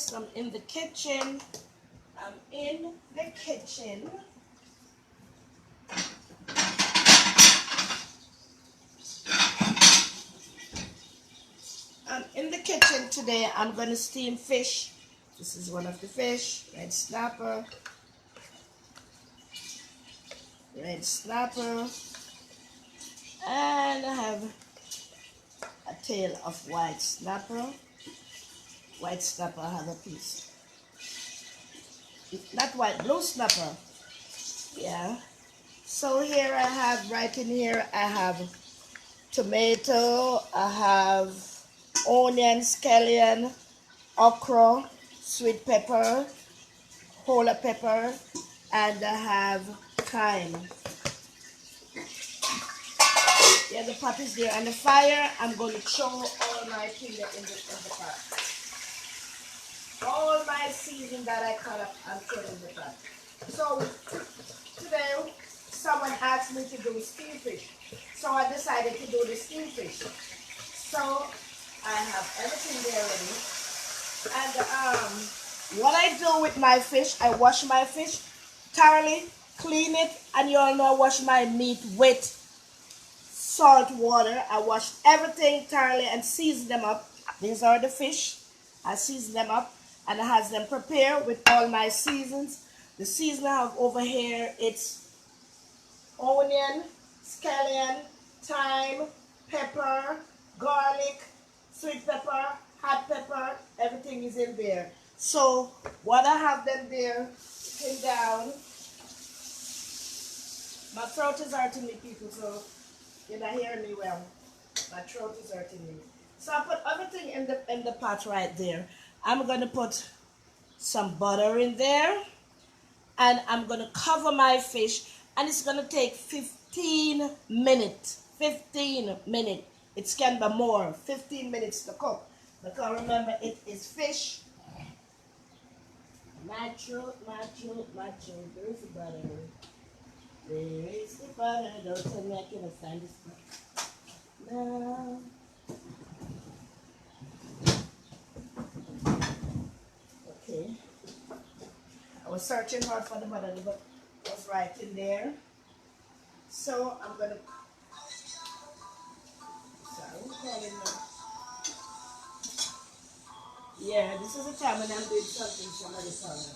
Yes, I'm in the kitchen. I'm in the kitchen. I'm in the kitchen today. I'm going to steam fish. This is one of the fish, red snapper, and I have a tail of white snapper. White snapper, I have a piece. Not white, blue snapper. Yeah. So here I have, right in here, I have tomato, I have onion, scallion, okra, sweet pepper, whole pepper, and I have thyme. Yeah, the pot is there. And the fire, I'm going to throw all my things in the pot. All my season that I cut up, I'm throwing in the pot. So today, someone asked me to do steamed fish. So I decided to do the steamed fish. So I have everything there ready. And what I do with my fish, I wash my fish thoroughly, clean it, and you all know I wash my meat with salt water. I wash everything thoroughly and season them up. These are the fish. I season them up and I have them prepared with all my seasons. The season I have over here, it's onion, scallion, thyme, pepper, garlic, sweet pepper, hot pepper, everything is in there. So what I have them there, pin down. My throat is hurting me, people, so you're not hearing me well. My throat is hurting me. So I put everything in the pot right there. I'm gonna put some butter in there, and I'm gonna cover my fish, and it's gonna take 15 minutes. 15 minutes. It can be more. 15 minutes to cook. Because remember, it is fish. Natural. There's the butter. There is the butter. Don't tell me I can't find this butter. No. Okay. I was searching hard for the butter, but it was right in there. So I'm gonna. Sorry, I'm calling now. Yeah, this is the time when I'm doing something. Somebody calling.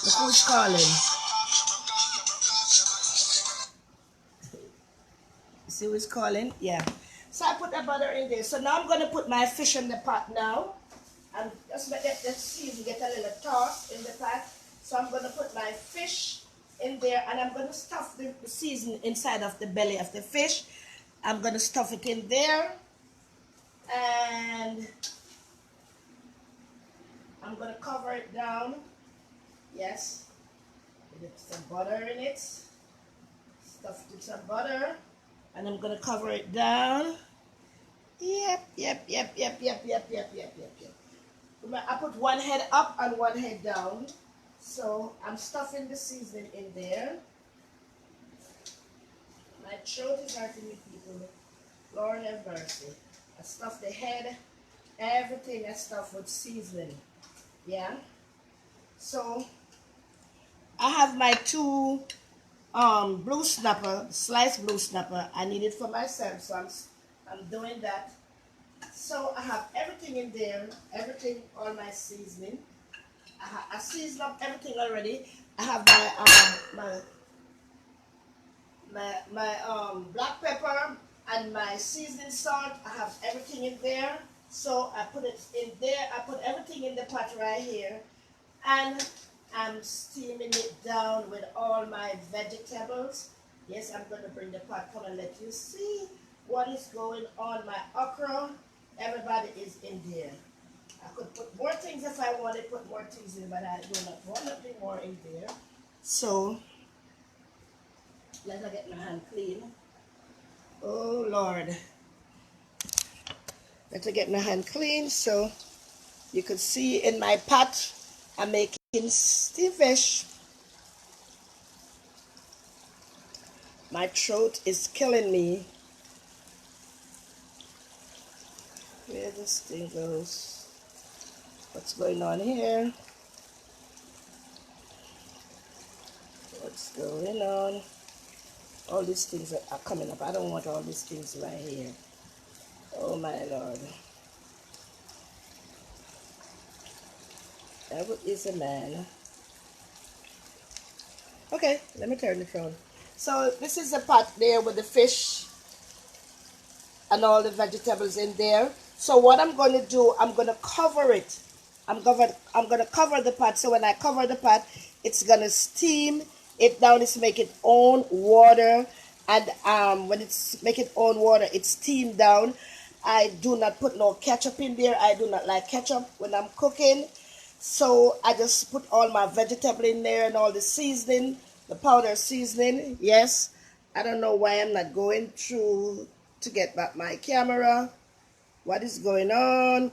Look who's calling. See who's calling? Yeah. So I put the butter in there. So now I'm gonna put my fish in the pot now. And just let the season get a little toss in the pot. So I'm gonna put my fish in there and I'm gonna stuff the season inside of the belly of the fish. I'm gonna stuff it in there. And I'm gonna cover it down. Yes. With some butter in it. Stuffed with some butter. And I'm gonna cover it down. Yep. I put one head up and one head down. So I'm stuffing the seasoning in there. My throat is hurting me, people. Lord have mercy. I stuff the head, everything I stuff with seasoning. Yeah. So I have my two blue snapper, sliced blue snapper. I need it for myself, so I'm doing that. So I have everything in there, everything, all my seasoning. I seasoned up everything already. I have my black pepper and my seasoning salt. I have everything in there. So I put it in there. I put everything in the pot right here, and I'm steaming it down with all my vegetables. Yes, I'm going to bring the pot come and let you see what is going on. My okra, everybody is in there. I could put more things if I wanted, put more things in, but I do not want nothing more in there. So, let me get my hand clean. Oh, Lord. Let me get my hand clean so you can see in my pot, I'm making steamed fish. My throat is killing me. Where this thing goes? What's going on here? What's going on? All these things are coming up. I don't want all these things right here. Oh my Lord. Devil is a man. Okay, let me turn it on. So this is the pot there with the fish and all the vegetables in there. So what I'm going to do, I'm going to cover it. I'm going to cover the pot. So when I cover the pot, it's going to steam it down. It's make its own water. And when it's make its own water, it's steamed down. I do not put no ketchup in there. I do not like ketchup when I'm cooking. So I just put all my vegetable in there and all the seasoning, the powder seasoning. Yes, I don't know why I'm not going through to get back my camera. What is going on?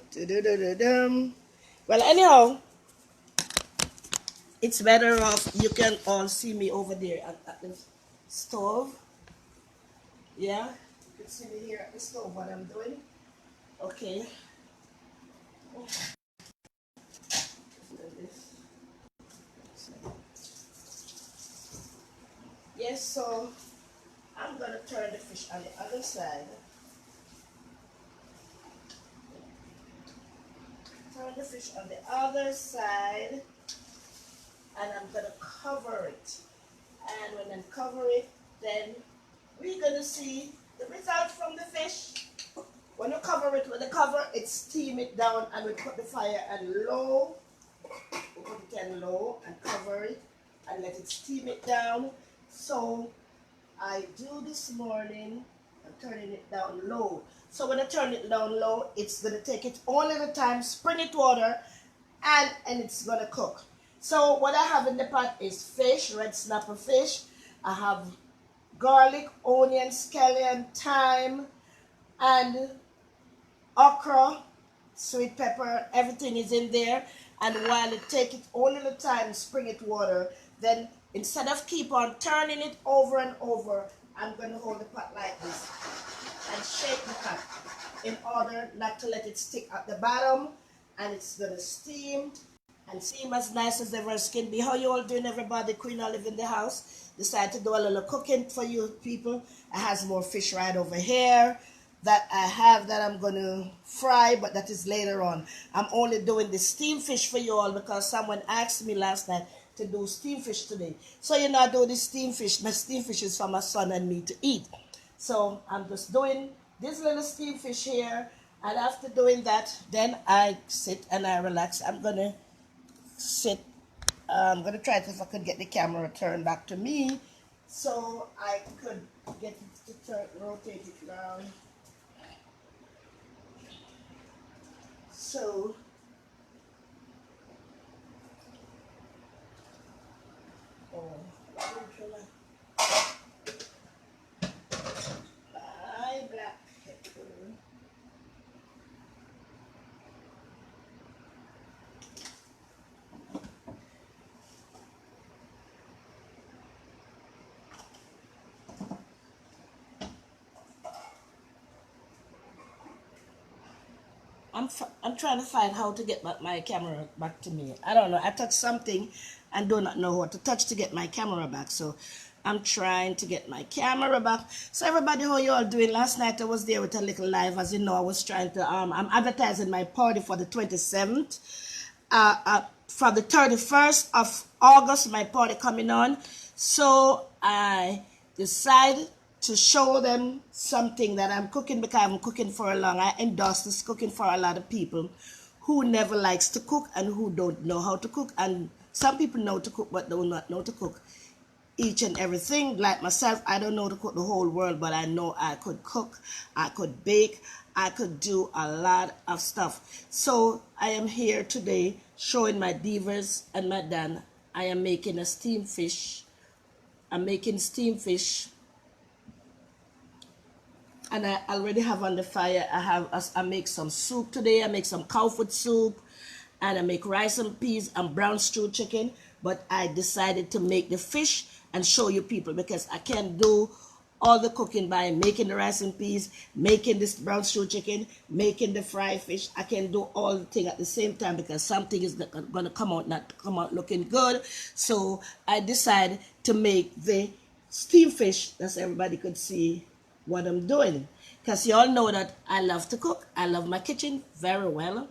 Well, anyhow, it's better off. You can all see me over there at the stove. Yeah, you can see me here at the stove. What I'm doing. Okay. Yes, so I'm gonna turn the fish on the other side. Turn the fish on the other side, and I'm gonna cover it. And when I cover it, then we're gonna see the result from the fish. When you cover it with the cover, it steam it down, and we put the fire at low. We put it at low and cover it and let it steam it down. So I do this morning. I'm turning it down low. So when I turn it down low, it's gonna take its own little time, spring it water, and it's gonna cook. So what I have in the pot is fish, red snapper fish. I have garlic, onion, scallion, thyme, and okra, sweet pepper. Everything is in there. And while it takes its own little time, spring it water, then instead of keep on turning it over and over, I'm going to hold the pot like this and shake the pot in order not to let it stick at the bottom. And it's going to steam and steam as nice as ever as can be. How you all doing, everybody? Queen Olive in the house. Decided to do a little cooking for you people. I have more fish right over here that I have that I'm going to fry, but that is later on. I'm only doing the steam fish for you all because someone asked me last night to do steam fish today. So you know I do the steam fish. My steam fish is for my son and me to eat. So I'm just doing this little steam fish here, and after doing that, then I sit and I relax. I'm going to sit. I'm going to try to, if I could get the camera turned back to me so I could get it to rotate it around. So, my black pepper. I'm trying to find how to get my camera back to me. I don't know. I touched something and do not know what to touch to get my camera back. So I'm trying to get my camera back. So everybody, how you all doing? Last night I was there with a little live. As you know, I was trying to I'm advertising my party for the 27th. For the 31st of August, my party coming on. So I decided to show them something that I'm cooking because I'm cooking for a long. I endorse this cooking for a lot of people who never likes to cook and who don't know how to cook. And some people know to cook but do not know to cook each and everything. Like myself, I don't know to cook the whole world, but I know I could cook, I could bake, I could do a lot of stuff. So I am here today showing my divas and my Dan. I am making a steamed fish. I'm making steamed fish, and I already have on the fire. I make some soup today. I make some cow foot soup, and I make rice and peas and brown stew chicken. But I decided to make the fish and show you people because I can't do all the cooking by making the rice and peas, making this brown stew chicken, making the fried fish. I can do all the thing at the same time because something is gonna not come out looking good. So I decided to make the steam fish that everybody could see what I'm doing. Because you all know that I love to cook. I love my kitchen very well.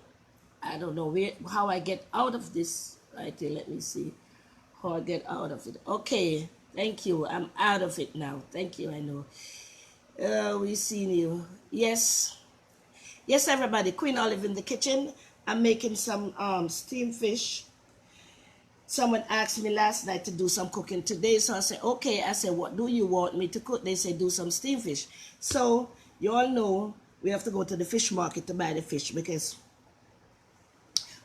I don't know how I get out of this right here. Let me see how I get out of it. Okay, thank you. I'm out of it now. Thank you. I know. We seen you. Yes, yes, everybody. Queen Olive in the kitchen. I'm making some steamed fish. Someone asked me last night to do some cooking today, so I said, okay. I said, what do you want me to cook? They said, do some steamed fish. So you all know we have to go to the fish market to buy the fish because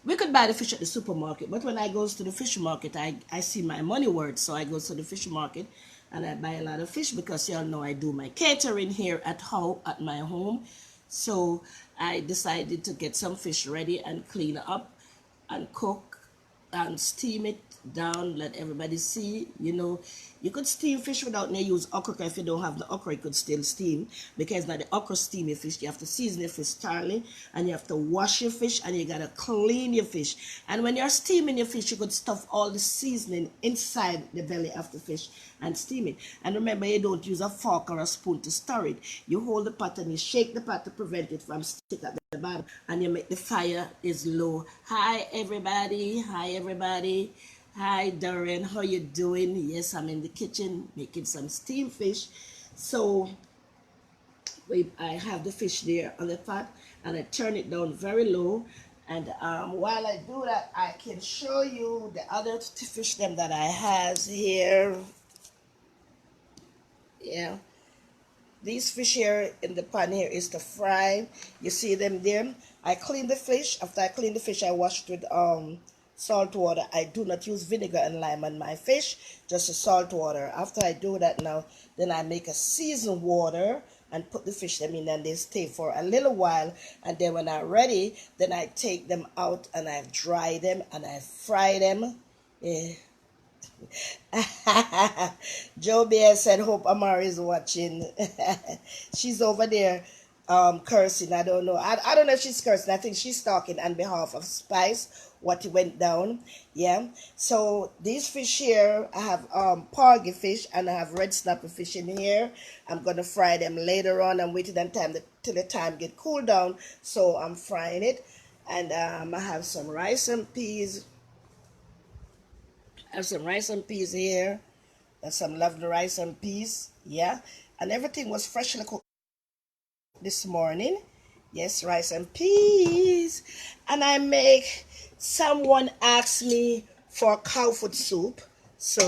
we could buy the fish at the supermarket, but when I goes to the fish market, I see my money worth. So I go to the fish market and I buy a lot of fish because y'all know I do my catering here at my home. So I decided to get some fish ready and clean up and cook and steam it down, let everybody see. You know, you could steam fish without no use okra. If you don't have the okra, you could still steam, because now the okra steam your fish. You have to season your fish thoroughly, and you have to wash your fish, and you gotta clean your fish. And when you're steaming your fish, you could stuff all the seasoning inside the belly of the fish and steam it. And remember, you don't use a fork or a spoon to stir it. You hold the pot and you shake the pot to prevent it from sticking at the bottom, and you make the fire is low. Hi everybody. Hi everybody. Hi Darren, how you doing? Yes, I'm in the kitchen making some steamed fish. So I have the fish there on the pot and I turn it down very low. And while I do that, I can show you the other fish them that I has here. Yeah, these fish here in the pan here is to fry. You see them there. I clean the fish. After I clean the fish, I wash it with salt water. I do not use vinegar and lime on my fish, just a salt water. After I do that now, then I make a seasoned water and put the fish them in, and they stay for a little while. And then when I'm ready, then I take them out and I dry them and I fry them. Yeah. Joe Bear said, hope Amari is watching. She's over there cursing. I don't know. I don't know if she's cursing. I think she's talking on behalf of Spice, what went down. Yeah. So these fish here, I have porgy fish and I have red snapper fish in here. I'm going to fry them later on. I'm waiting till the time get cool down. So I'm frying it. And I have some rice and peas. I have some rice and peas here. That's some lovely rice and peas. Yeah. And everything was freshly cooked this morning. Yes, rice and peas. And I make, someone asked me for cow foot soup. So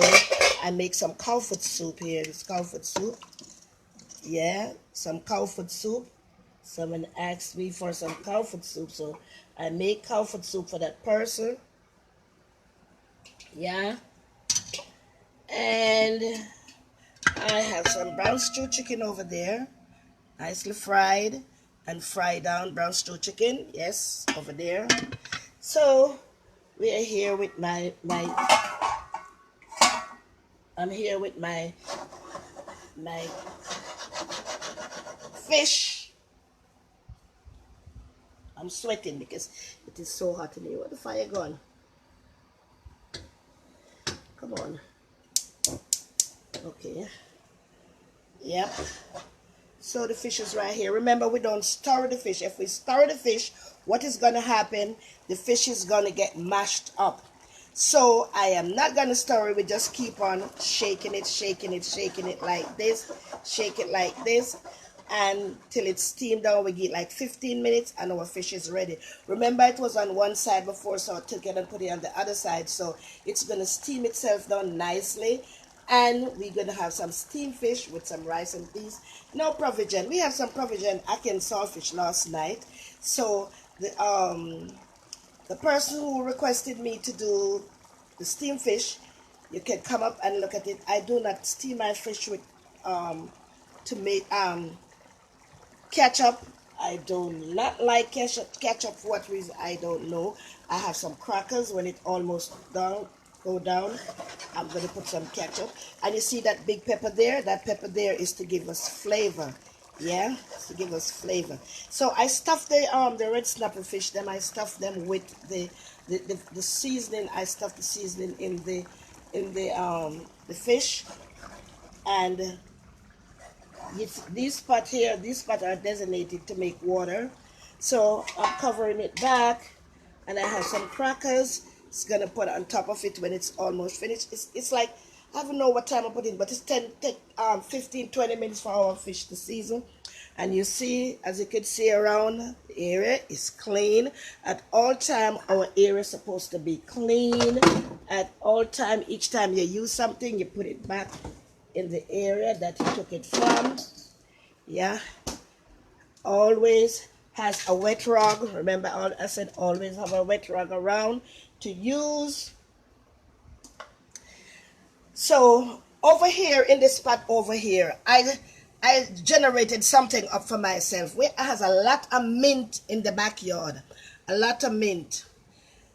I make some cow foot soup here. This cow foot soup. Yeah, some cow foot soup. Someone asked me for some cow foot soup. So I make cow foot soup for that person. Yeah. And I have some brown stew chicken over there, nicely fried and fried down brown stew chicken. Yes, over there. So we are here with I'm here with my fish. I'm sweating because it is so hot in here. Where the fire gone? Come on. Okay. Yep. So the fish is right here. Remember, we don't stir the fish. If we stir the fish, what is going to happen? The fish is going to get mashed up. So I am not going to stir it. We just keep on shaking it, shaking it, shaking it like this. Shake it like this. And till it's steamed down, we get like 15 minutes and our fish is ready. Remember, it was on one side before, so I took it and put it on the other side. So it's going to steam itself down nicely. And we're going to have some steamed fish with some rice and peas. No provision. We have some provision. I can saltfish last night. So the person who requested me to do the steamed fish, you can come up and look at it. I do not steam my fish with ketchup. I do not like ketchup. Ketchup for what reason, I don't know. I have some crackers when it's almost done. go down. I'm going to put some ketchup. And you see that big pepper there? That pepper there is to give us flavor. Yeah, to give us flavor. So I stuff the red snapper fish. Then I stuff them with the seasoning. I stuff the seasoning in the fish. And these spots are designated to make water. So I'm covering it back, and I have some crackers. It's gonna put on top of it when it's almost finished. It's like, I don't know what time I put in, but it's 15, 20 minutes for our fish to season. And you see, as you can see around, the area is clean. At all time, our area is supposed to be clean. At all time, each time you use something, you put it back in the area that you took it from. Yeah, always has a wet rag. Remember, I said always have a wet rag around to use. So over here in this spot over here, I generated something up for myself. It has a lot of mint in the backyard, a lot of mint.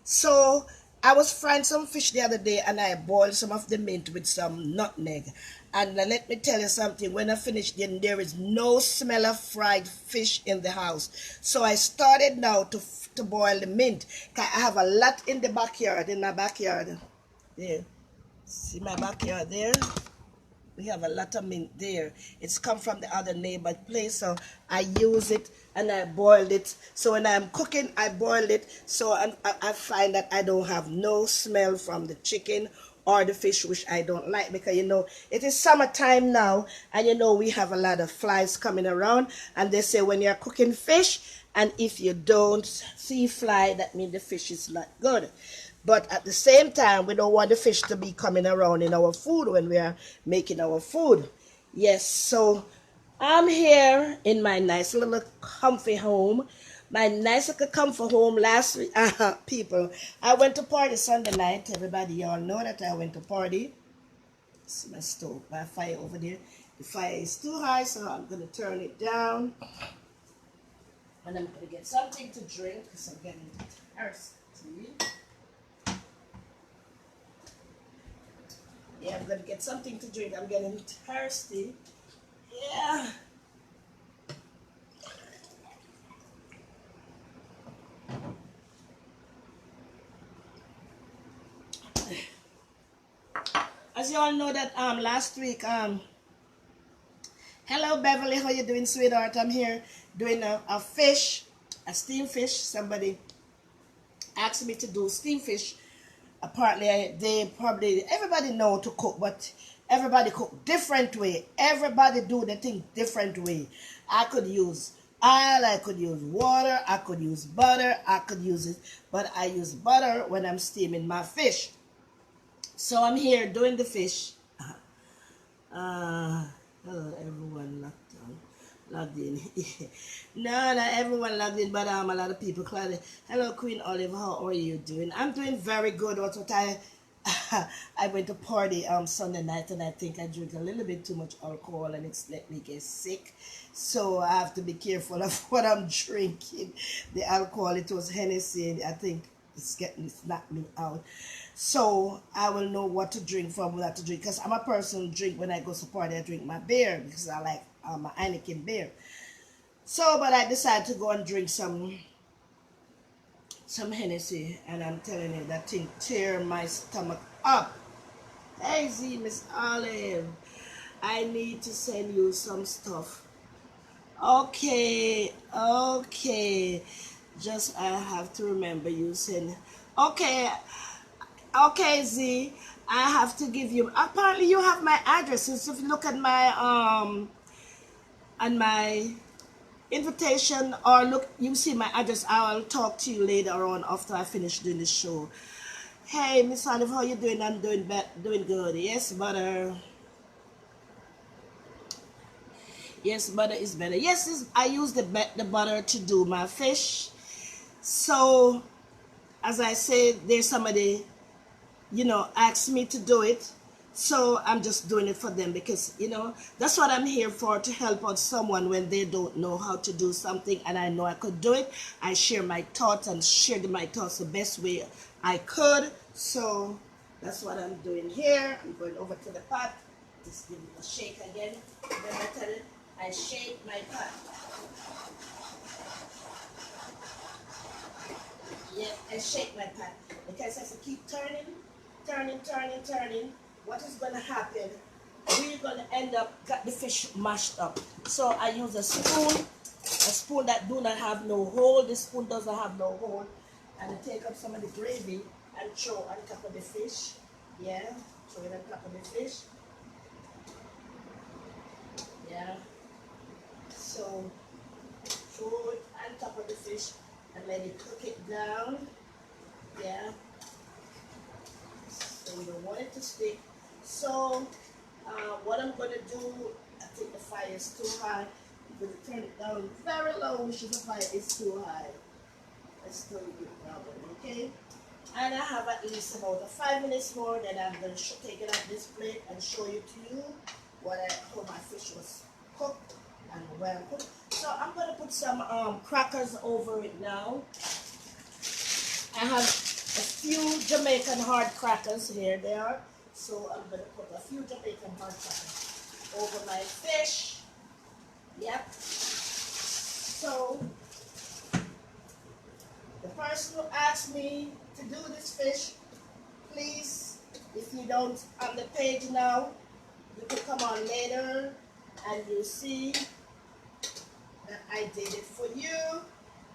So I was frying some fish the other day, and I boiled some of the mint with some nutmeg. And let me tell you something, when I finished, then there is no smell of fried fish in the house. So I started now to boil the mint. I have a lot in the backyard, in my backyard. There. See my backyard there? We have a lot of mint there. It's come from the other neighbor place, so I use it and I boiled it. So when I'm cooking, I boil it, so I find that I don't have no smell from the chicken or the fish, which I don't like, because it is summertime now, and we have a lot of flies coming around, and they say when you're cooking fish, and if you don't see fly, that means the fish is not good. But at the same time, we don't want the fish to be coming around in our food when we are making our food. Yes, so I'm here in my nice little comfy home. My nice little comfort home last week. People, I went to party Sunday night. Everybody, y'all know that I went to party. See my stove, my fire over there. The fire is too high, so I'm going to turn it down. And I'm going to get something to drink because I'm getting thirsty. Yeah, I'm going to get something to drink. I'm getting thirsty. Yeah. As you all know that last week, hello Beverly, how you doing, sweetheart? I'm here doing a fish, a steamed fish. Somebody asked me to do steamed fish. Apparently, everybody know to cook, but everybody cook different way. Everybody do the thing different way. I could use oil, I could use water, I could use butter, I could use it, but I use butter when I'm steaming my fish. So I'm here doing the fish. Hello everyone logged in. No, not everyone logged in, but a lot of people. Claudia. Hello Queen Olive, how are you doing? I'm doing very good. What I went to party Sunday night, and I think I drank a little bit too much alcohol, and it's let me get sick. So I have to be careful of what I'm drinking. The alcohol, it was Hennessy. I think it's knocked me out. So I will know what to drink from, what to drink, because I'm a person who drink when I go to party. I drink my beer because I like my Heineken beer. So, but I decided to go and drink some Hennessy, and I'm telling you, that thing tear my stomach up. Hey Z, Miss Olive, I need to send you some stuff. Okay, just I have to remember you send. Okay, Z, I have to give you. Apparently, you have my address. If you look at my invitation, or look, you see my address. I'll talk to you later on after I finish doing the show. Hey, Miss Olive, how you doing? I'm doing good. Yes, butter. Yes, butter is better. Yes, I use the butter to do my fish. So, as I said, there's somebody, asked me to do it. So I'm just doing it for them because, that's what I'm here for, to help out someone when they don't know how to do something, and I know I could do it. I share my thoughts and shared my thoughts the best way I could. So That's what I'm doing here. I'm going over to the pot. Just give it a shake again. Then I tell it, I shake my pot. Yeah, I shake my pot. Because as I keep turning, what is going to happen? We're going to end up, got the fish mashed up. So I use a spoon that do not have no hole. This spoon doesn't have no hole. And I take up some of the gravy and throw on top of the fish. Yeah, throw it on top of the fish. Yeah. So throw it on top of the fish and let it cook it down. Yeah. So we don't want it to stick. So what I'm going to do, I think the fire is too high. I'm going to turn it down very low, which is the fire is too high. Let's turn it down, okay? And I have at least about 5 minutes more. Then I'm going to take it off this plate and show you to you how my fish was cooked and well cooked. So I'm going to put some crackers over it now. I have a few Jamaican hard crackers. Here they are. So I'm going to put a few Jamaican hard crackers over my fish. Yep. So the person who asked me to do this fish, please, if you don't on the page now, you can come on later and you'll see that I did it for you.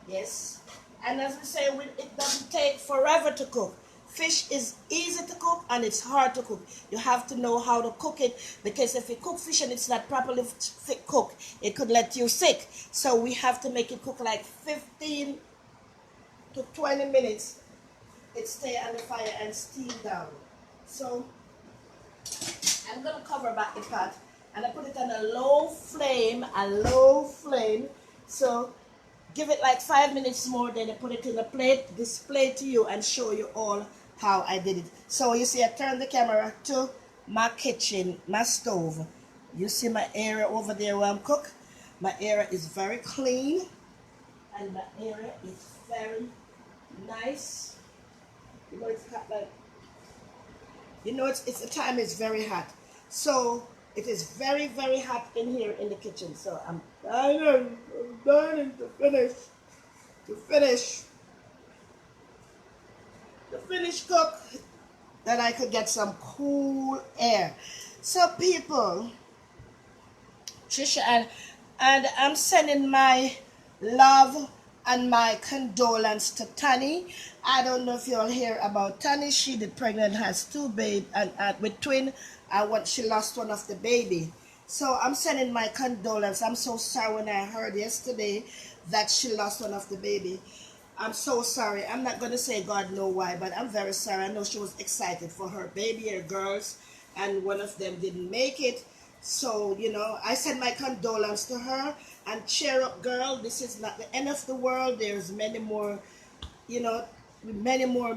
Yes. And as we say, it doesn't take forever to cook. Fish is easy to cook and it's hard to cook. You have to know how to cook it, because if you cook fish and it's not properly cooked, it could let you sick. So we have to make it cook like 15 to 20 minutes. It stay on the fire and steam down. So I'm going to cover back the pot and I put it on a low flame, So give it like 5 minutes more, then I put it in a plate, display to you and show you all how I did it. So you see I turned the camera to my kitchen, my stove. You see my area over there where I'm cook. My area is very clean and my area is very nice. You know it's hot, like, you know it's the time is very hot. So it is very, very hot in here in the kitchen. So I'm dying to finish cook, that I could get some cool air. So people, Trisha, and I'm sending my love and my condolence to Tani. I don't know if you all hear about Tani. She did pregnant, has 2 babies, and with twin. She lost one of the baby. So I'm sending my condolence. I'm so sorry when I heard yesterday that she lost one of the baby. I'm so sorry. I'm not going to say God know why, but I'm very sorry. I know she was excited for her baby, her girls, and one of them didn't make it. So, you know, I send my condolence to her, and cheer up, girl. This is not the end of the world. There's many more, you know, many more.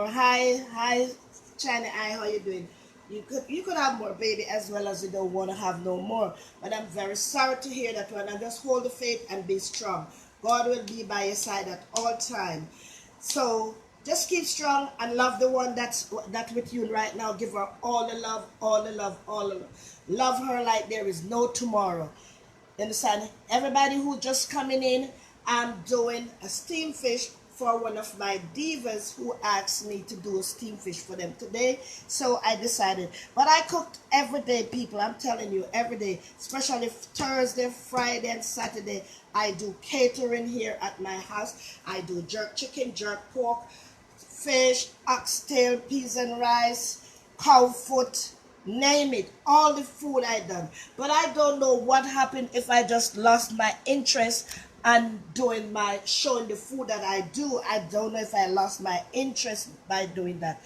Hi, China Eye, how you doing? You could have more, baby, as well as you don't want to have no more. But I'm very sorry to hear that one. And just hold the faith and be strong. God will be by your side at all time. So just keep strong and love the one that's with you right now. Give her all the love, all the love, all the love. Love her like there is no tomorrow. You understand? Everybody who just coming in, I'm doing a steamed fish for one of my divas who asked me to do a steamed fish for them today. So I decided. But I cooked every day, people. I'm telling you, every day. Especially Thursday, Friday, and Saturday. I do catering here at my house. I do jerk chicken, jerk pork, fish, oxtail, peas and rice, cow foot, name it, all the food I done. But I don't know what happened if I just lost my interest and showing the food that I do. I don't know if I lost my interest by doing that,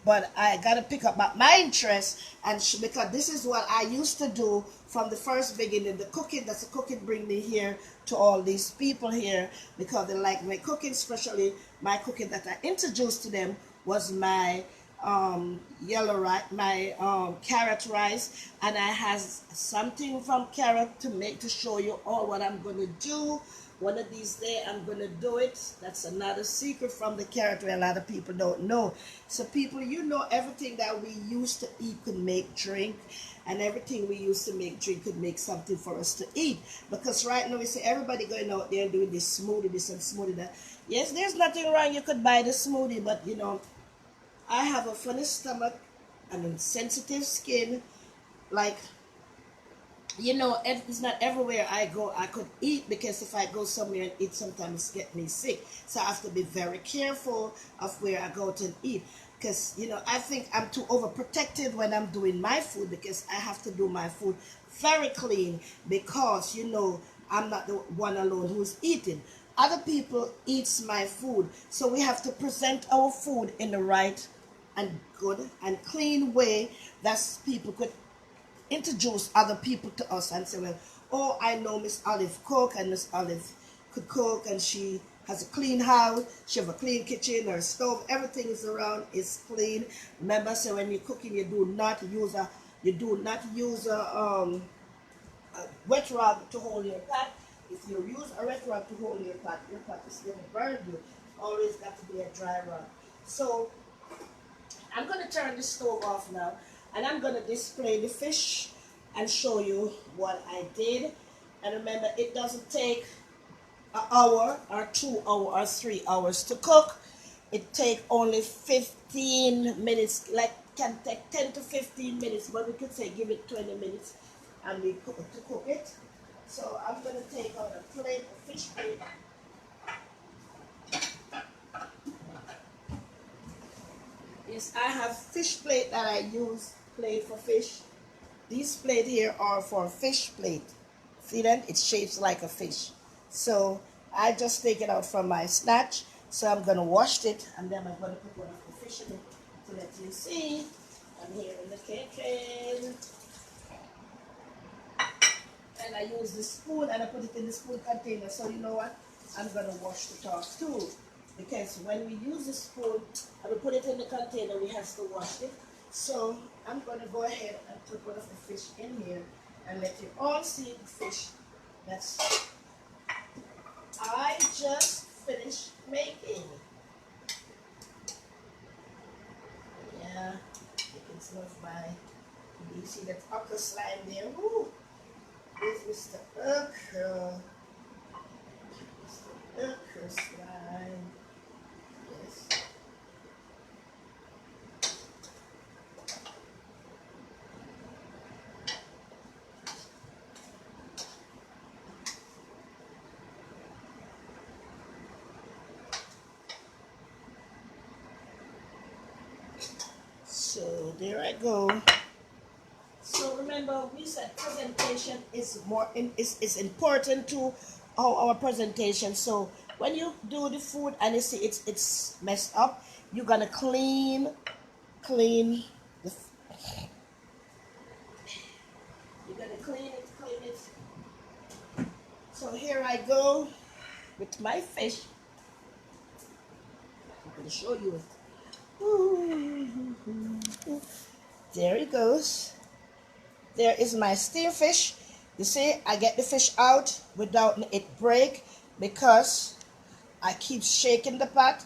but I gotta pick up my interest, and because this is what I used to do from the first beginning. The cooking, that's the cooking bring me here to all these people here, because they like my cooking. Especially my cooking that I introduced to them was my yellow rice, my carrot rice, and I has something from carrot to show you all what I'm going to do One of these days I'm gonna do it. That's another secret from the carrot where a lot of people don't know. So people, you know, everything that we used to eat could make drink, and everything we used to make drink could make something for us to eat. Because right now we see everybody going out there and doing this smoothie, this and smoothie that. Yes, there's nothing wrong. You could buy the smoothie, but you know, I have a funny stomach and a sensitive skin. Like, you know, it's not everywhere I go I could eat, because if I go somewhere and eat, sometimes get me sick. So I have to be very careful of where I go to eat, because you know, I think I'm too overprotected when I'm doing my food, because I have to do my food very clean, because you know, I'm not the one alone who's eating. Other people eats my food, so we have to present our food in the right and good and clean way that people could introduce other people to us and say, well, oh, I know Miss Olive cook, and Miss Olive could cook, and she has a clean house, she have a clean kitchen, her stove, everything is around is clean. Remember, so when you're cooking, you do not use a wet rag to hold your pot. If you use a wet rag to hold your pot is going to burn you. Always got to be a dry rag. So I'm going to turn the stove off now, and I'm going to display the fish and show you what I did. And remember, it doesn't take an hour or 2 hours or 3 hours to cook. It take only 15 minutes, like can take 10 to 15 minutes, but we could say give it 20 minutes and we cook to cook it. So I'm going to take out a plate, a fish plate. Yes, I have fish plate that I use, plate for fish. These plate here are for fish plate. See them? It shapes like a fish. So I just take it out from my snatch. So I'm gonna wash it, and then I'm gonna put one of the fish in it to let you see. I'm here in the kitchen. And I use the spoon and I put it in the spoon container. So you know what? I'm gonna wash the top too. Because when we use the spoon and we put it in the container, we have to wash it. So I'm gonna go ahead and put one of the fish in here and let you all see the fish that's I just finished making. Yeah, you can smell my, you see that okra slime there? Woo! This Mr. Okra. Mr. Okra slime. Yes. So there I go. So remember, we said presentation is is important to our presentation. So when you do the food and you see it's messed up, you're gonna clean the. You're gonna clean it. So here I go with my fish. I'm gonna show you it. There it goes. There is my steam fish. You see, I get the fish out without it break, because I keep shaking the pot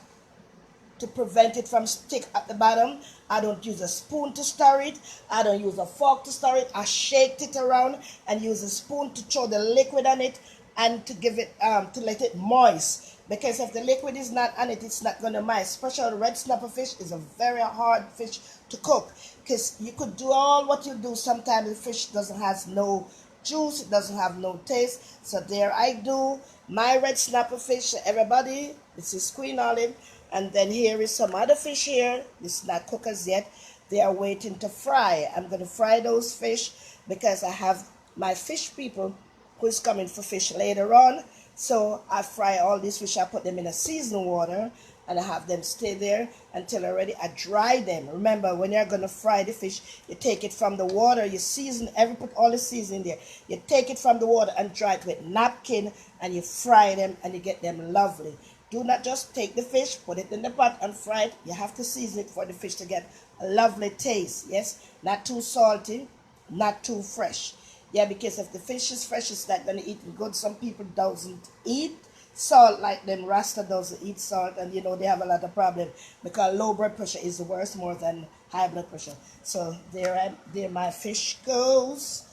to prevent it from stick at the bottom. I don't use a spoon to stir it. I don't use a fork to stir it. I shake it around and use a spoon to throw the liquid on it and to give it to let it moist. Because if the liquid is not on it, it's not gonna moist. Especially red snapper fish is a very hard fish to cook, because you could do all what you do. Sometimes the fish doesn't have no juice, it doesn't have no taste. So there I do my red snapper fish. Everybody, this is Queen Olive. And then here is some other fish here. It's not cooked as yet. They are waiting to fry. I'm going to fry those fish because I have my fish people who's coming for fish later on. So I fry all these fish. I put them in a seasoned water and I have them stay there until I'm ready. I dry them. Remember, when you're going to fry the fish, you take it from the water, you season, put all the seasoning there. You take it from the water and dry it with napkin, and you fry them and you get them lovely. Do not just take the fish, put it in the pot and fry it. You have to season it for the fish to get a lovely taste. Yes, not too salty, not too fresh. Yeah, because if the fish is fresh, it's not going to eat good. Some people doesn't eat salt like them. Rasta doesn't eat salt, and they have a lot of problem because low blood pressure is worse more than high blood pressure. So there my fish goes.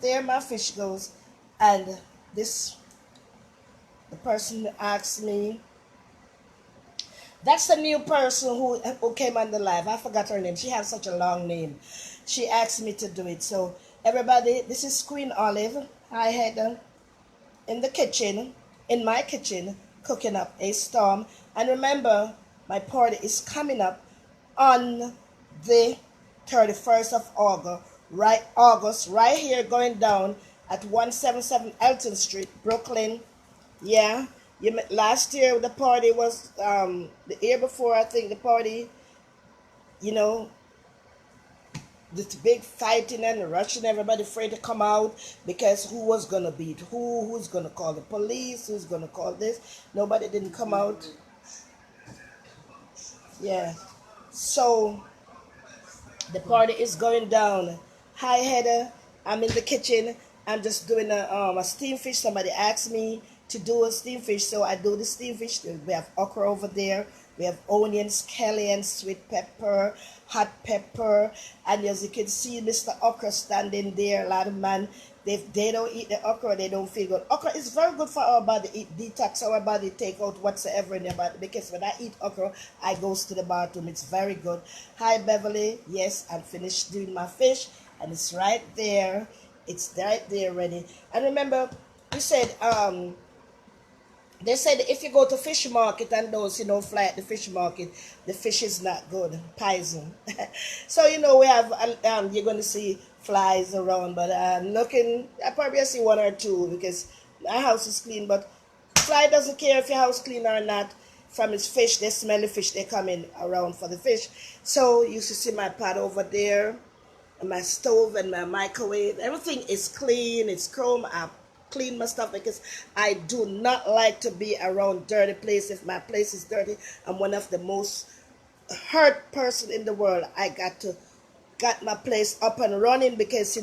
There my fish goes, and this the person asked me. That's the new person who came on the live. I forgot her name. She has such a long name. She asked me to do it. So everybody, this is Queen Olive. I had in the kitchen, in my kitchen, cooking up a storm. And remember, my party is coming up on the 31st of August, right here going down at 177 Elton Street, Brooklyn. Yeah. Last year the party was the year before, I think the party, you know, this big fighting and rushing, everybody afraid to come out because who was gonna beat who's gonna call the police, who's gonna call this. Nobody didn't come out. Yeah. So the party is going down. Hi Heather, I'm in the kitchen. I'm just doing a steam fish. Somebody asked me to do a steam fish, so I do the steam fish. We have okra over there. We have onions, scallion, sweet pepper, hot pepper, and as you can see, Mr. Okra standing there. A lot of man, they don't eat the okra, they don't feel good. Okra is very good for our body. It detox our body, take out whatsoever in your body. Because when I eat okra, I goes to the bathroom. It's very good. Hi Beverly, yes, I'm finished doing my fish, and it's right there. It's right there ready. And remember, we said they said if you go to fish market and those fly at the fish market, the fish is not good, poison. So we have you're going to see flies around, but I'm looking. I probably see one or two because my house is clean. But fly doesn't care if your house clean or not. From its fish, they smell the fish. They come in around for the fish. So you should see my pot over there, and my stove and my microwave. Everything is clean. It's chrome. I clean my stuff because I do not like to be around dirty place. If my place is dirty, I'm one of the most hurt person in the world. I got my place up and running because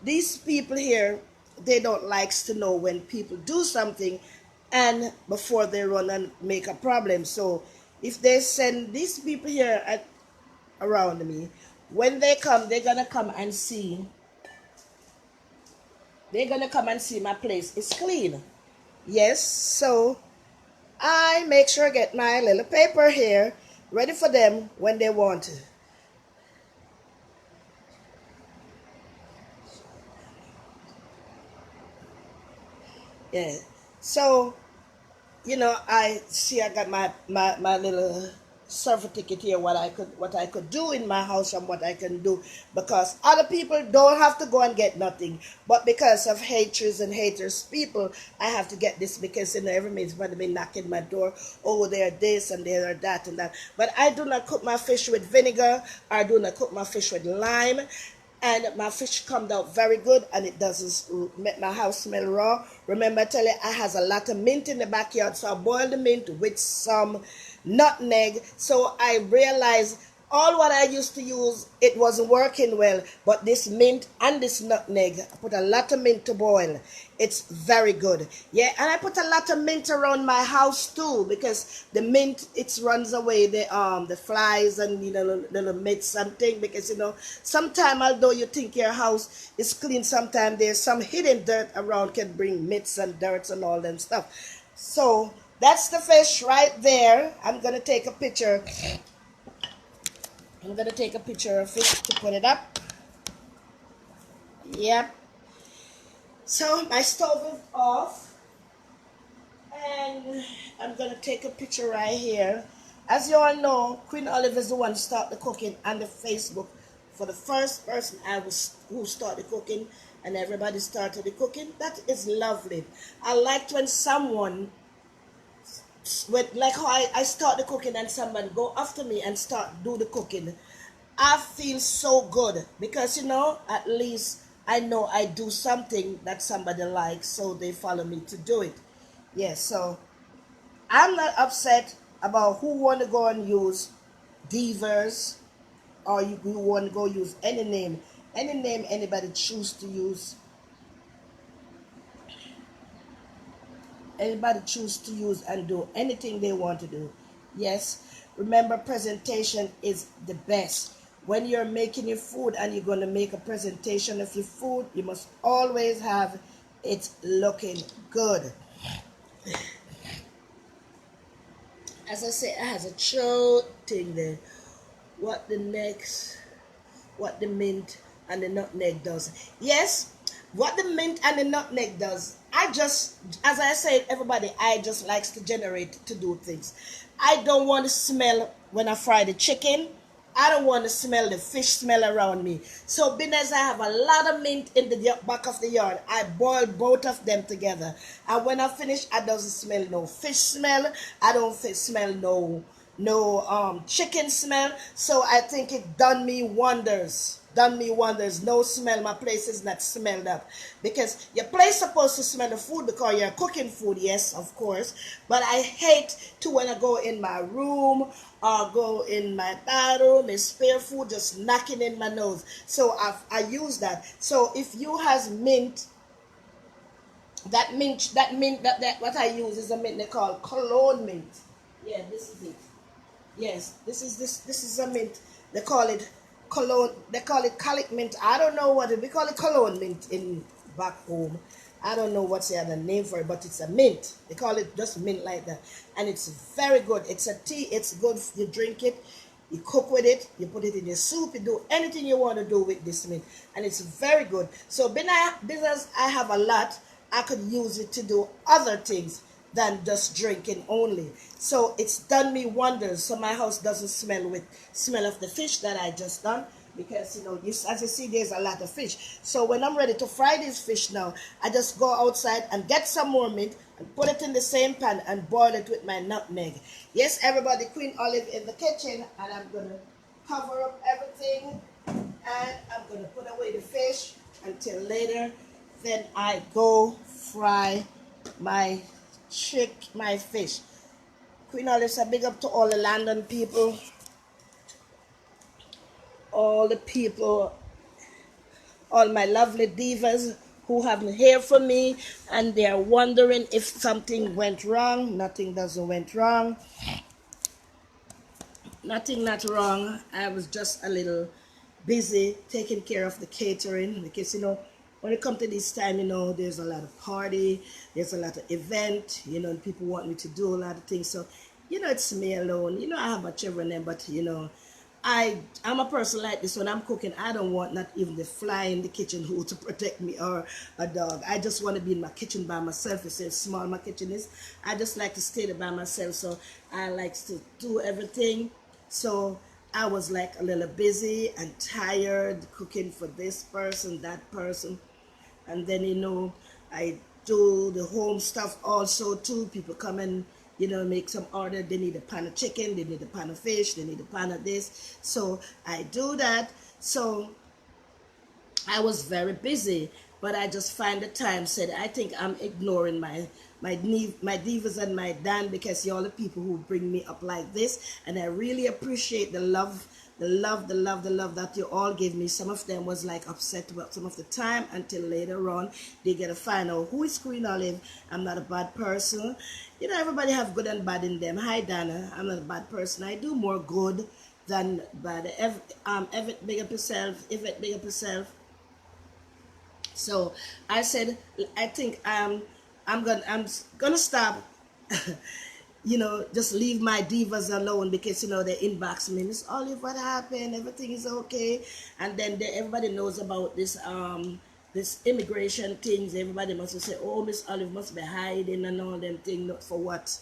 these people here, they don't like to know when people do something and before they run and make a problem. So if they send these people here around me, when they come, they're gonna come and see. They're gonna come and see my place is clean. Yes, so I make sure I get my little paper here ready for them when they want it. Yeah. So, I see I got my little surfer ticket here, what I could do in my house and what I can do, because other people don't have to go and get nothing, but because of hatreds and haters people, I have to get this because every minute somebody be knocking my door. Oh, they're this and they're that and that. But I do not cook my fish with vinegar. I do not cook my fish with lime, and my fish come out very good, and it doesn't make my house smell raw. Remember, I tell you, I has a lot of mint in the backyard, so I boil the mint with some nutmeg. So I realized all what I used to use, it wasn't working well, but this mint and this nutmeg, I put a lot of mint to boil. It's very good. Yeah, and I put a lot of mint around my house too, because the mint, it runs away the flies and little mitts and thing. Because sometimes, although you think your house is clean, sometimes there's some hidden dirt around can bring mitts and dirt and all them stuff. So that's the fish right there. I'm gonna take a picture. I'm gonna take a picture of it to put it up. Yep. So my stove is off, and I'm gonna take a picture right here. As you all know, Queen Olive is the one who started the cooking on the Facebook. For the first person who started cooking, and everybody started the cooking. That is lovely. I liked when someone, like how I start the cooking and somebody go after me and start do the cooking. I feel so good because at least I know I do something that somebody likes, so they follow me to do it. Yes, so I'm not upset about who want to go and use Divas, or you want to go use any name anybody choose to use. Anybody choose to use and do anything they want to do. Yes, remember presentation is the best. When you're making your food and you're going to make a presentation of your food, you must always have it looking good. As I say, it has a show thing there. What the next, what the mint and the nutmeg does. Yes, what the mint and the nutmeg does. I just, as I said, everybody, I just likes to generate to do things. I don't want to smell when I fry the chicken. I don't want to smell the fish smell around me. So being as I have a lot of mint in the back of the yard, I boil both of them together. And when I finish, I doesn't smell no fish smell. I don't smell no chicken smell. So I think it done me wonders. Done me wonders. No smell. My place is not smelled up, because your place supposed to smell the food because you're cooking food. Yes, of course, but I hate to when I go in my room or go in my bathroom and spare food just knocking in my nose. So I use that. So if you has mint, that what I use is a mint they call cologne mint. Yeah, this is it. Yes, this is a mint. They call it cologne. They call it colic mint. I don't know what we call it cologne mint in back home. I don't know what's the other name for it, but it's a mint. They call it just mint like that, and it's very good. It's a tea. It's good. You drink it, you cook with it, you put it in your soup, you do anything you want to do with this mint, and it's very good. So because I have a lot, I could use it to do other things than just drinking only. So it's done me wonders. So my house doesn't smell with smell of the fish that I just done, because as you see, there's a lot of fish. So when I'm ready to fry this fish now, I just go outside and get some more mint and put it in the same pan and boil it with my nutmeg. Yes, everybody, Queen Olive in the kitchen, and I'm gonna cover up everything, and I'm gonna put away the fish until later. Then I go fry my fish. Queen Olive, a big up to all the London people, all the people, all my lovely divas who haven't heard from me and they are wondering if something went wrong. Nothing doesn't went wrong. Nothing not wrong. I was just a little busy taking care of the catering, because when it comes to this time, there's a lot of party, there's a lot of event, and people want me to do a lot of things. So, it's me alone. I have my children, but I'm a person like this. When I'm cooking, I don't want not even the fly in the kitchen who to protect me, or a dog. I just want to be in my kitchen by myself. It's how small my kitchen is. I just like to stay there by myself. So I like to do everything. So I was like a little busy and tired cooking for this person, that person. And then, I do the home stuff also too. People come and, make some order. They need a pan of chicken, they need a pan of fish, they need a pan of this. So I do that. So I was very busy, but I just find the time. Said I think I'm ignoring my divas and my Dan, because you're all the people who bring me up like this, and I really appreciate the love that you all give me. Some of them was like upset about some of the time, until later on they get to find out who is Queen Olive. I'm not a bad person. Everybody have good and bad in them. Hi Dana, I'm not a bad person. I do more good than bad. Yvette, big up yourself. Yvette, big up yourself. So I said, I think I'm gonna stop. Just leave my divas alone, because they inbox me, Miss Olive, what happened? Everything is okay. And then everybody knows about this immigration things. Everybody must say, oh, Miss Olive must be hiding and all them things. For what?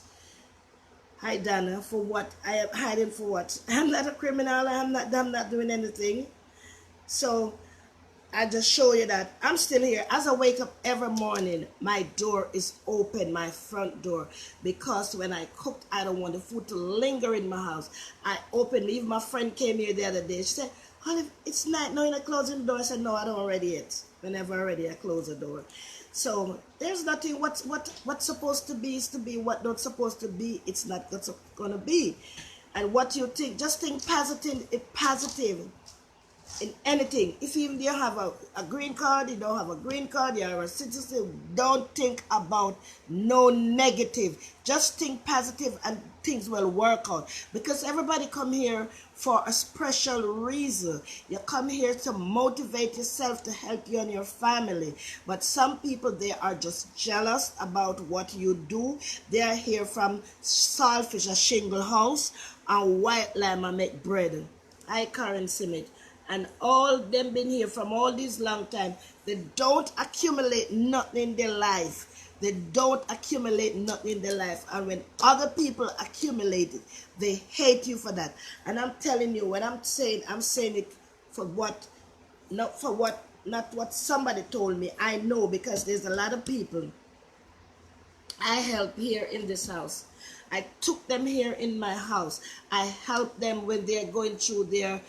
Hi Dana, for what? I am hiding for what? I'm not a criminal. I'm not doing anything. So I just show you that I'm still here. As I wake up every morning, my door is open, my front door, because when I cooked, I don't want the food to linger in my house. I open. Even my friend came here the other day. She said, Olive, it's night. No, you're not closing the door. I said, no, I don't already yet. Whenever already, I close the door. So there's nothing. What's supposed to be is to be. What not supposed to be, it's not gonna be. And what you think, just think positive. Positive. in anything. If even you have a green card, you don't have a green card, you're a citizen, don't think about no negative. Just think positive and things will work out. Because everybody come here for a special reason. You come here to motivate yourself, to help you and your family. But some people, they are just jealous about what you do. They are here from Saltfish, a shingle house, and White Lime, I make bread. I Karen Simit. And all them been here from all these long time. They don't accumulate nothing in their life. They don't accumulate nothing in their life. And when other people accumulate it, they hate you for that. And I'm telling you, when I'm saying it for what, not what somebody told me. I know, because there's a lot of people I help here in this house. I took them here in my house. I help them when they're going through their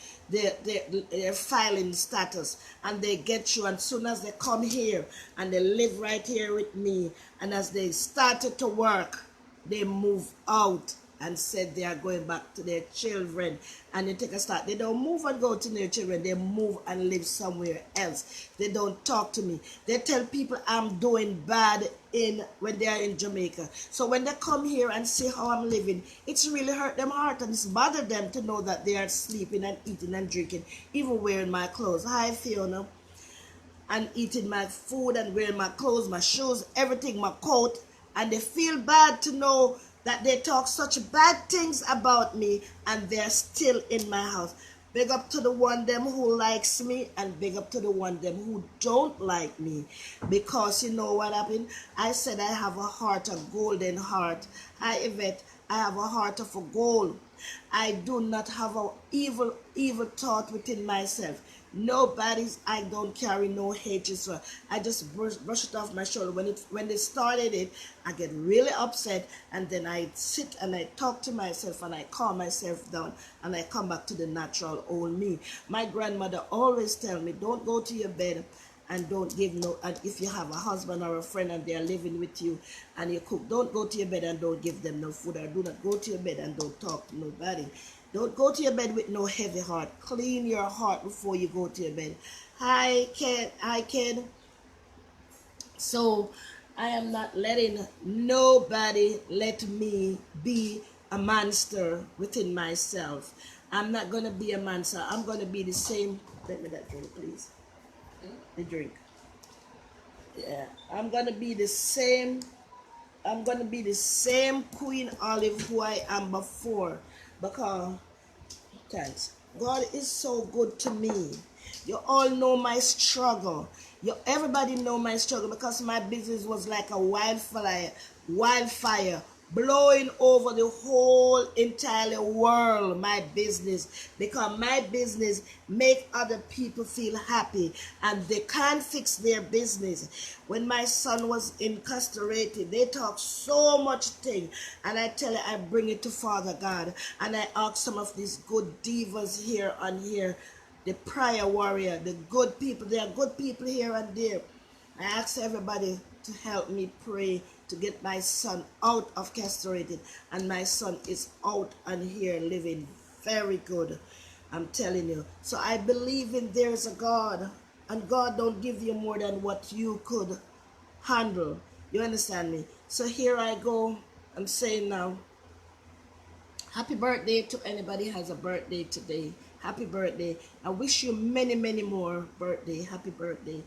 filing status, and they get through. And soon as they come here and they live right here with me, and as they started to work, they move out and said they are going back to their children. And they take a start. They don't move and go to their children. They move and live somewhere else. They don't talk to me. They tell people I'm doing bad when they are in Jamaica. So when they come here and see how I'm living, it's really hurt them heart, and it's bothered them to know that they are sleeping and eating and drinking, even wearing my clothes. Hi, Fiona. And eating my food and wearing my clothes, my shoes, everything, my coat. And they feel bad to know that they talk such bad things about me, and they're still in my house. Big up to the one them who likes me, and big up to the one them who don't like me. Because you know what happened? I said I have a heart, a golden heart. Yvette, I have a heart of a gold. I do not have an evil thought within myself. I don't carry no hatred. So I just brush it off my shoulder. When they started it, I get really upset, and then I sit and I talk to myself and I calm myself down, and I come back to the natural old me. My grandmother always tell me, don't go to your bed and don't give no, and if you have a husband or a friend and they are living with you and you cook, don't go to your bed and don't give them no food, or do not go to your bed and don't talk to nobody. Don't go to your bed with no heavy heart. Clean your heart before you go to your bed. Hi, Ken. So I am not letting nobody let me be a monster within myself. I'm not going to be a monster. I'm going to be the same. Let me that drink, please. The drink. Yeah, I'm going to be the same. I'm going to be the same Queen Olive who I am before. Because, thanks, God is so good to me. You all know my struggle. Everybody know my struggle, because my business was like a wildfire blowing over the whole entire world. My business, because my business make other people feel happy, and they can't fix their business. When my son was incarcerated, they talk so much thing, and I tell you, I bring it to Father God, and I ask some of these good divas here and here, the prayer warrior, the good people. There are good people here and there. I ask everybody to help me pray to get my son out of castrated, and my son is out and here living very good. I'm telling you. So I believe in there's a God, and God don't give you more than what you could handle. You understand me? So here I go. I'm saying now, happy birthday to anybody who has a birthday today. Happy birthday. I wish you many, many more birthday. Happy birthday.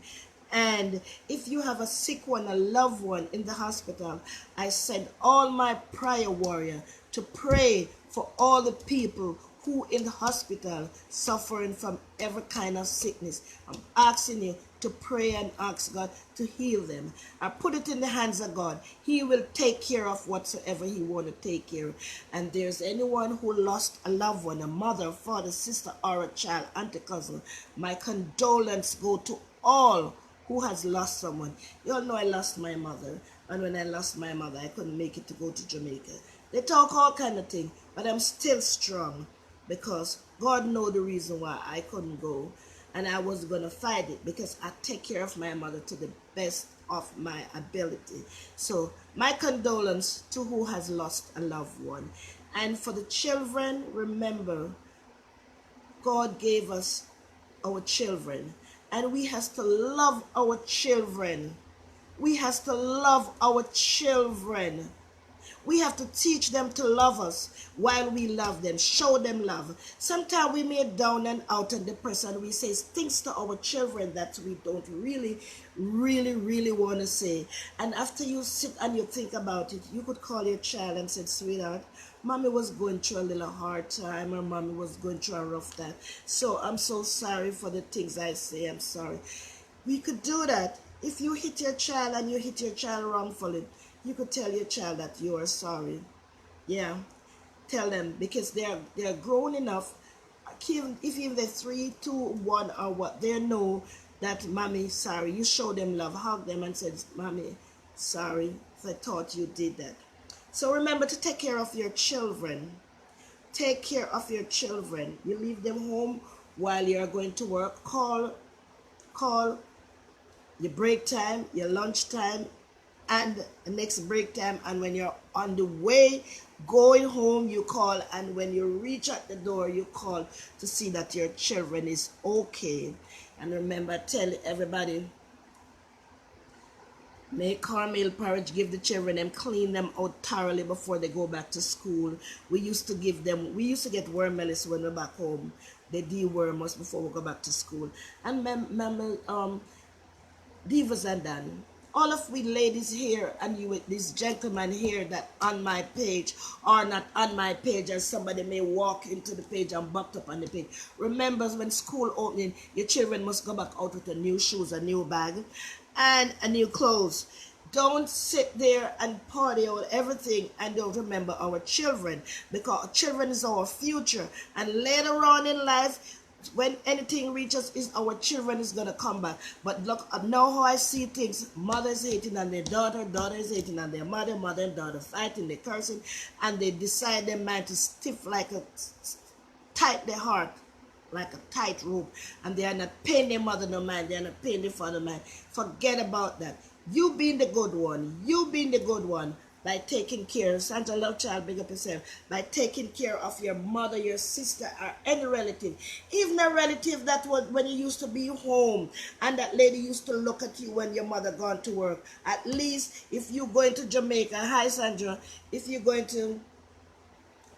And if you have a sick one, a loved one in the hospital, I send all my prayer warrior to pray for all the people who in the hospital suffering from every kind of sickness. I'm asking you to pray and ask God to heal them. I put it in the hands of God. He will take care of whatsoever he want to take care of. And there's anyone who lost a loved one, a mother, father, sister, or a child, auntie, cousin, my condolence go to all who has lost someone. You all know I lost my mother, and when I lost my mother, I couldn't make it to go to Jamaica. They talk all kind of thing, but I'm still strong, because God know the reason why I couldn't go, and I was going to fight it, because I take care of my mother to the best of my ability. So my condolence to who has lost a loved one. And for the children, remember, God gave us our children, and we has to love our children. We has to love our children. We have to teach them to love us while we love them, show them love. Sometimes we may down and out and depressed, and we say things to our children that we don't really want to say. And after you sit and you think about it, you could call your child and say, sweetheart, mommy was going through a little hard time, or mommy was going through a rough time. So I'm so sorry for the things I say. I'm sorry. We could do that. If you hit your child and you hit your child wrongfully, you could tell your child that you are sorry. Yeah, tell them, because they're grown enough. If even they're 3, 2, 1 or what, they know that mommy sorry. You show them love, hug them and say, mommy sorry, I thought you did that. So remember to take care of your children. Take care of your children. You leave them home while you're going to work. Call your break time, your lunch time, and the next break time, and when you're on the way going home, you call, and when you reach at the door, you call to see that your children is okay. And remember, tell everybody, make cornmeal porridge, give the children them, clean them out thoroughly before they go back to school. We used to get worm mellis when we're back home. They deworm us before we go back to school. And remember, divas and done. All of we ladies here and you with this gentleman here that on my page or not on my page, as somebody may walk into the page and bumped up on the page. Remember, when school opening, your children must go back out with a new shoes, a new bag, and a new clothes. Don't sit there and party out everything and don't remember our children, because children is our future. And later on in life, when anything reaches, is our children is gonna come back. But look, now how I see things: mothers hating on their daughter, daughters hating on their mother, mother and daughter fighting, they cursing, and they decide their mind to stiff like a tight their heart like a tight rope, and they are not paying their mother no mind, they are not paying their father no mind. Forget about that. You being the good one, you being the good one, by taking care, Santa Love Child, big up yourself, by taking care of your mother, your sister, or any relative, even a relative that was when you used to be home, and that lady used to look at you when your mother gone to work. At least if you going to Jamaica, hi Sandra, if you're going to,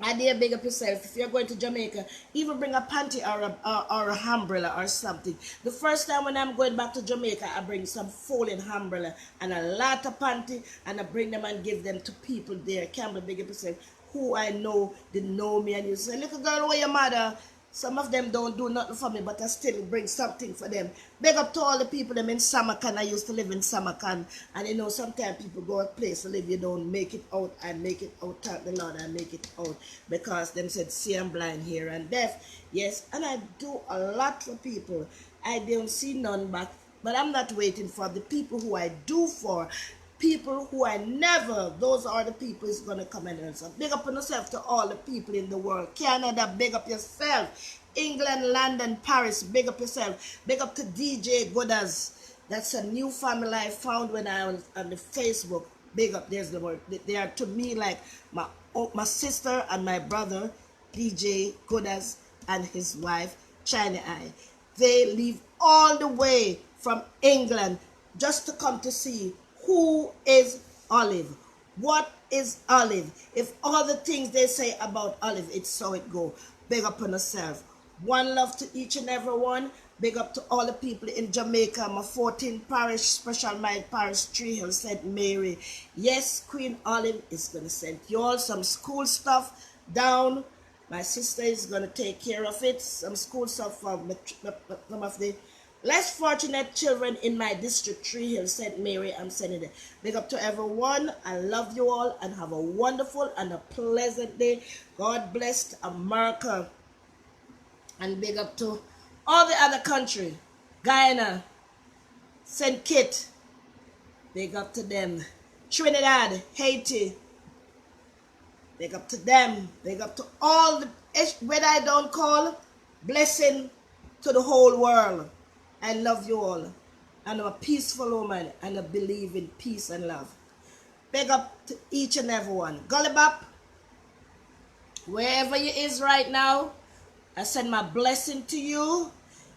I dare big up yourself. If you're going to Jamaica, even bring a panty or a umbrella or something. The first time when I'm going back to Jamaica, I bring some folding umbrella and a lot of panty, and I bring them and give them to people there. Campbell, big up yourself, who I know didn't know me, and you say, little girl, where your mother? Some of them don't do nothing for me, but I still bring something for them. Big up to all the people them in Samarkand. I used to live in Samarkand. And you know, sometimes people go a place to live, you don't make it out. I make it out, thank the Lord, I make it out. Because them said, see, I'm blind, hear and deaf. Yes, and I do a lot for people. I don't see none back, but I'm not waiting for the people who I do for. People who I never, those are the people who's going to come and answer. Big up on yourself to all the people in the world. Canada, big up yourself. England, London, Paris, big up yourself. Big up to DJ Godas. That's a new family I found when I was on the Facebook. Big up, there's the word. They are to me like my sister and my brother, DJ Godas, and his wife, China Eye. They leave all the way from England just to come to see who is Olive. What is Olive? If all the things they say about Olive, it's so it go. Big up on yourself. One love to each and every one. Big up to all the people in Jamaica. My 14th parish, Special Mind Parish, Tree Hill, St. Mary. Yes, Queen Olive is going to send you all some school stuff down. My sister is going to take care of it. Some school stuff for some of the less fortunate children in my district, Tree Hill, St. Mary. I'm sending it. Big up to everyone. I love you all and have a wonderful and a pleasant day. God bless America. And big up to all the other country. Guyana, St. Kitts. Big up to them. Trinidad, Haiti. Big up to them. Big up to all the, whether I don't call, blessing to the whole world. I love you all. And I'm a peaceful woman and I believe in peace and love. Big up to each and every one. Gullibop, wherever you is right now, I send my blessing to you.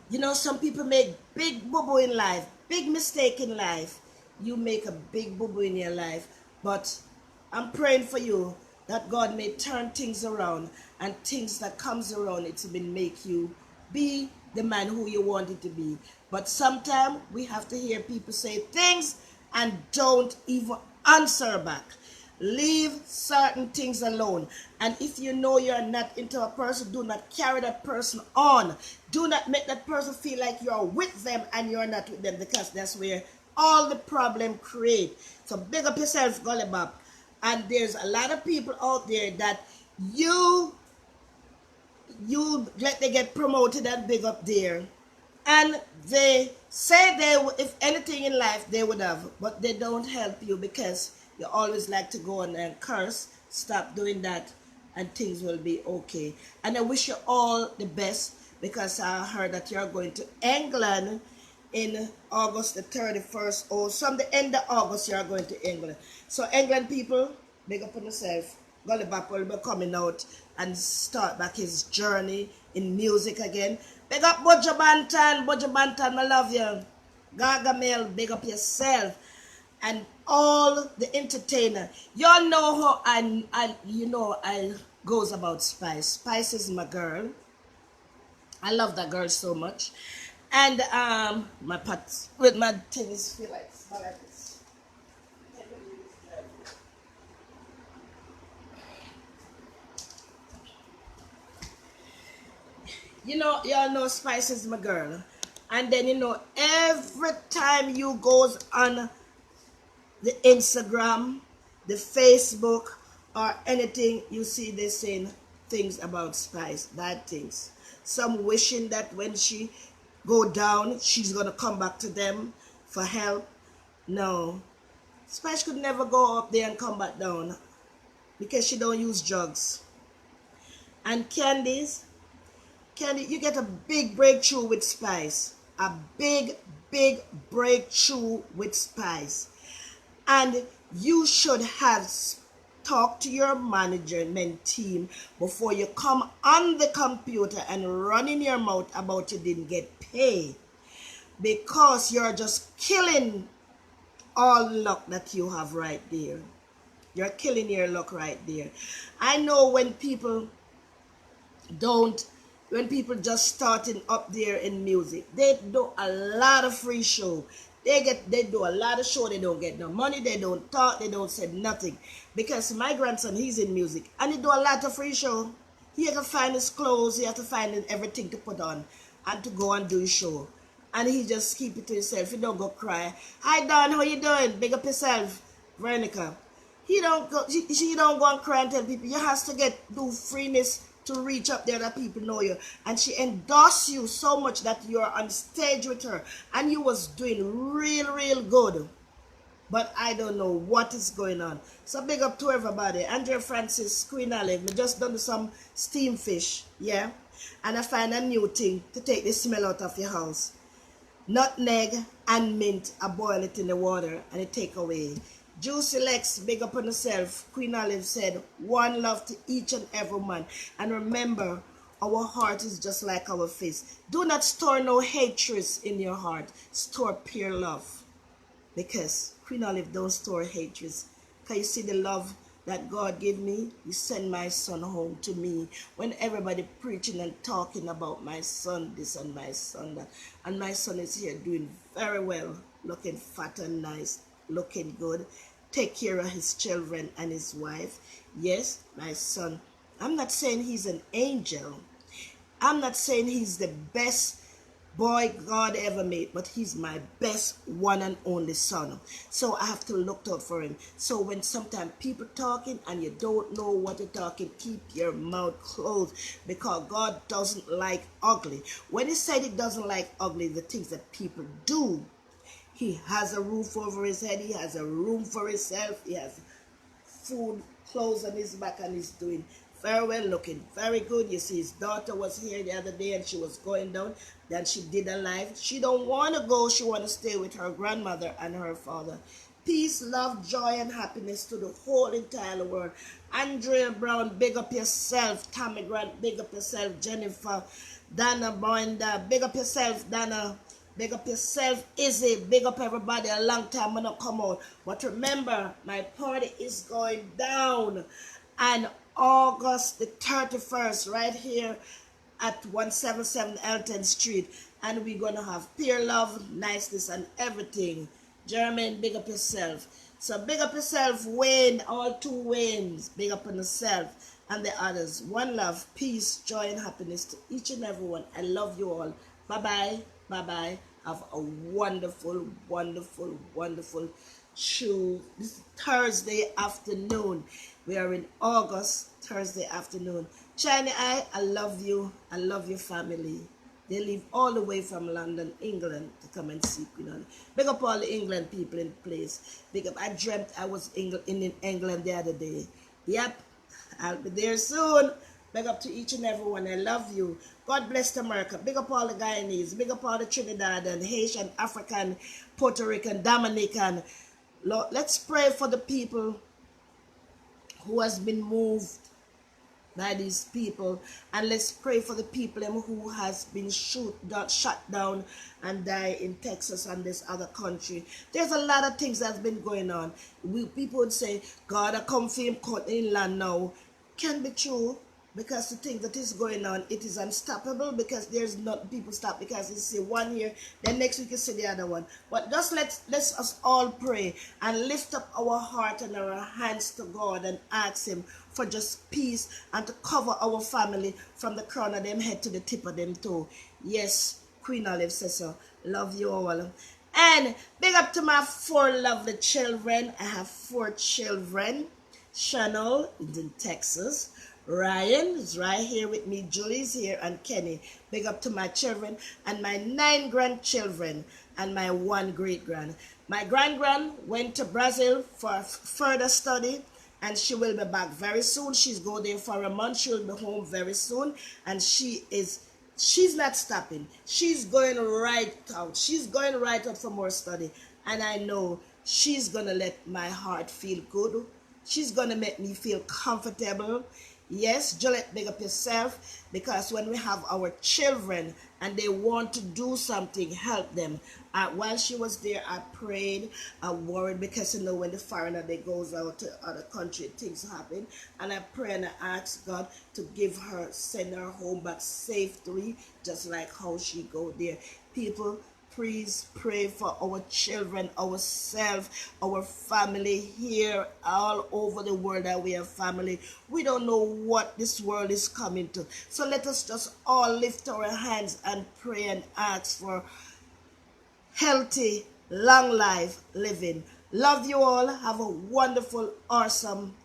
You know, some people make big boo-boo in life, big mistake in life. You make a big boo-boo in your life, but I'm praying for you that God may turn things around, and things that comes around it will make you be the man who you wanted to be. But sometimes we have to hear people say things and don't even answer back. Leave certain things alone. And if you know you're not into a person, do not carry that person on. Do not make that person feel like you're with them and you're not with them, because that's where all the problem create. So big up yourself, Gollibop. And there's a lot of people out there that you let they get promoted and big up there, and they say they if anything in life they would have, but they don't help you because you always like to go on and curse. Stop doing that and things will be okay. And I wish you all the best, because I heard that you're going to England in August the 31st, or some the end of August you're going to England. So England people, big up on yourself. Gollibop will be coming out and start back his journey in music again. Big up Buju Banton, Buju Banton, I love you. Gargamel, big up yourself. And all the entertainer. Y'all know how I goes about Spice. Spice is my girl. I love that girl so much. And my pots with my things feel like smell like this. You know, y'all know Spice is my girl. And then, you know, every time you goes on the Instagram, the Facebook, or anything, you see they saying things about Spice, bad things. Some wishing that when she go down, she's gonna come back to them for help. No, Spice could never go up there and come back down because she don't use drugs. And Candy, you get a big breakthrough with Spice. A big, big breakthrough with Spice. And you should have talked to your management team before you come on the computer and run in your mouth about you didn't get paid, because you're just killing all luck that you have right there. You're killing your luck right there. I know don't when people just starting up there in music, they do a lot of free show. They do a lot of show, they don't get no money, they don't talk, they don't say nothing. Because my grandson, he's in music and he do a lot of free show. He have to find his clothes, he have to find everything to put on and to go and do his show. And he just keep it to himself. He don't go cry. Hi Don, how you doing? Big up yourself, Veronica. She don't go and cry and tell people. You have to do freeness to reach up there that people know you. And she endorsed you so much that you're on stage with her. And you was doing real good. But I don't know what is going on. So big up to everybody. Andrea Francis, Queen Olive. We just done some steam fish. Yeah. And I find a new thing to take the smell out of your house. Nutmeg and mint. I boil it in the water and it take away. Juicy Lex, big up on yourself. Queen Olive said, one love to each and every man. And remember, our heart is just like our face. Do not store no hatred in your heart. Store pure love. Because Queen Olive don't store hatred. Can you see the love that God gave me? He sent my son home to me. When everybody preaching and talking about my son this and my son that. And my son is here doing very well. Looking fat and nice. Looking good. Take care of his children and his wife. Yes, my son. I'm not saying he's an angel. I'm not saying he's the best boy God ever made, but he's my best one and only son. So I have to look out for him. So when sometimes people talking and you don't know what they're talking, keep your mouth closed, because God doesn't like ugly. When he said he doesn't like ugly, the things that people do, he has a roof over his head, he has a room for himself, he has food, clothes on his back, and he's doing very well, looking very good. You see, his daughter was here the other day and she was going down. Then she did a live. She don't want to go. She want to stay with her grandmother and her father. Peace, love, joy, and happiness to the whole entire world. Andrea Brown, big up yourself. Tammy Grant, big up yourself. Jennifer, Dana Boinda, big up yourself. Dana, big up yourself. Izzy, big up everybody. A long time when I come out. But remember, my party is going down on August the 31st, right here at 177 Elton Street. And we're going to have peer love, niceness, and everything. Jermaine, big up yourself. So big up yourself, Wayne, all two Waynes. Big up on yourself and the others. One love, peace, joy, and happiness to each and every one. I love you all. Bye-bye. Bye-bye. Have a wonderful, wonderful, wonderful this Thursday afternoon. We are in August, Thursday afternoon. Shiny Eye, I love you. I love your family. They live all the way from London, England, to come and see Queen Anne. Big up all the England people in place. Big up. I dreamt I was in England the other day. Yep, I'll be there soon. Big up to each and every one. I love you. God bless America. Big up all the Guyanese. Big up all the Trinidad and Haitian, African, Puerto Rican, Dominican. Lord, let's pray for the people who has been moved by these people, and let's pray for the people who has been shut down and die in Texas and this other country. There's a lot of things that's been going on. People would say, God, I come for him cut inland now. Can be true, because the thing that is going on, it is unstoppable, because there's not people stop, because you see one here, then next week you see the other one. But just let's us all pray and lift up our heart and our hands to God and ask him for just peace and to cover our family from the crown of them head to the tip of them toe. Yes, Queen Olive says so. Love you all. And big up to my 4 lovely children. I have 4 children. Chanel is in Texas. Ryan is right here with me. Julie's here, and Kenny. Big up to my children and my 9 grandchildren and my 1 great-grand. My grand-grand went to Brazil for further study, and she will be back very soon. She's going there for a month. She will be home very soon, and she's not stopping. She's going right out. She's going right out for more study, and I know she's going to let my heart feel good. She's going to make me feel comfortable. Yes, Juliet, big up yourself, because when we have our children and they want to do something, help them. While she was there, I prayed, I worried, because you know when the foreigner they goes out to other country, things happen, and I pray and I ask God to send her home back safely, just like how she go there. People, please pray for our children, ourselves, our family here, all over the world, that we have family. We don't know what this world is coming to. So let us just all lift our hands and pray and ask for healthy, long life living. Love you all. Have a wonderful, awesome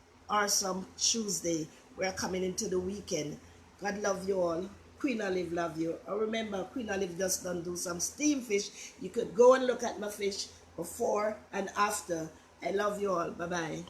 Tuesday. We're coming into the weekend. God love you all. Queen Olive love you. Or remember, Queen Olive just done do some steamed fish. You could go and look at my fish before and after. I love you all. Bye-bye.